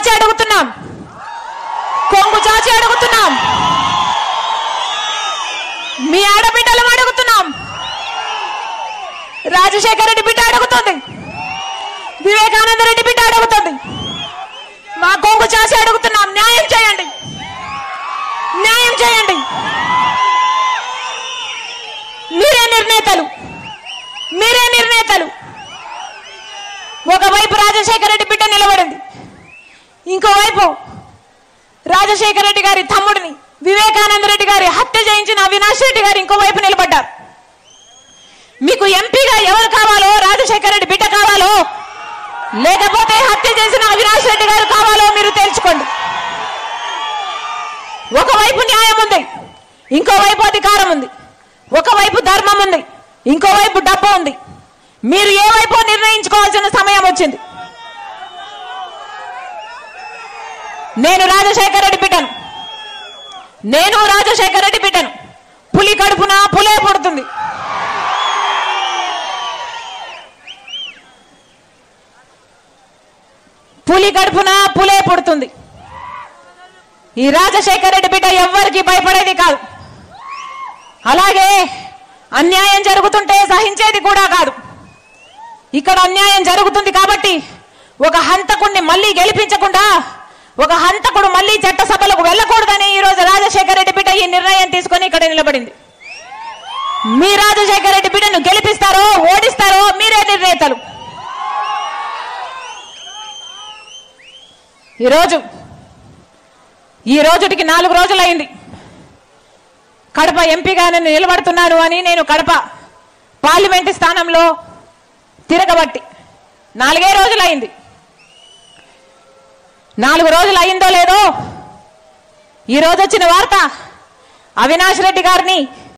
చాచి అడుగుతున్నాం, కొంగు చాచి అడుగుతున్నాం, మీ ఆడబిడ్డలం అడుగుతున్నాం. రాజశేఖర రెడ్డి బిడ్డ అడుగుతుంది, వివేకానంద రెడ్డి బిడ్డ అడుగుతుంది, మా కొంగు చాచి అడుగుతున్నాం. న్యాయం చేయండి, న్యాయం చేయండి. మీరే నిర్ణేతలు, మీరే నిర్ణేతలు. ఒకవైపు రాజశేఖర రెడ్డి బిడ్డ నిలబడింది, ఇంకోవైపు రాజశేఖర రెడ్డి గారి తమ్ముడిని వివేకానంద రెడ్డి గారి హత్య చేయించిన అవినాష్ రెడ్డి గారు ఇంకోవైపు నిలబడ్డారు. మీకు ఎంపీగా ఎవరు కావాలో, రాజశేఖర రెడ్డి బిడ్డ కావాలో లేకపోతే హత్య చేసిన అవినాష్ రెడ్డి గారు కావాలో మీరు తెలుసుకోండి. ఒకవైపు న్యాయం ఉంది, ఇంకోవైపు అధికారం ఉంది. ఒకవైపు ధర్మం ఉంది, ఇంకోవైపు డబ్బు ఉంది. మీరు ఏ వైపు నిర్ణయించుకోవాల్సిన సమయం వచ్చింది. నేను రాజశేఖర రెడ్డి బిడ్డను, నేను రాజశేఖర రెడ్డి బిడ్డను. పులి కడుపున పులే పుడుతుంది. పులి కడుపున పులే పుడుతుంది. ఈ రాజశేఖర రెడ్డి బిడ్డ ఎవ్వరికి భయపడేది కాదు. అలాగే అన్యాయం జరుగుతుంటే సహించేది కూడా కాదు. ఇక్కడ అన్యాయం జరుగుతుంది కాబట్టి ఒక హంతకుడిని మళ్ళీ గెలిపించకుండా, ఒక హంతకుడు మళ్ళీ చట్టసభలకు వెళ్ళకూడదని ఈరోజు రాజశేఖర రెడ్డి బిడ్డ ఈ నిర్ణయం తీసుకొని ఇక్కడ నిలబడింది. మీ రాజశేఖర రెడ్డి బిడ్డను గెలిపిస్తారో ఓడిస్తారో మీరే నిర్ణేతలు. ఈ రోజుటికి 4 రోజులైంది కడప ఎంపీగా నేను నిలబడుతున్నాను అని. నేను కడప పార్లమెంటు స్థానంలో తిరగబట్టి 4 రోజులైంది. 4 రోజులు అయిందో లేదో ఈరోజు వచ్చిన వార్త, అవినాష్ రెడ్డి గారిని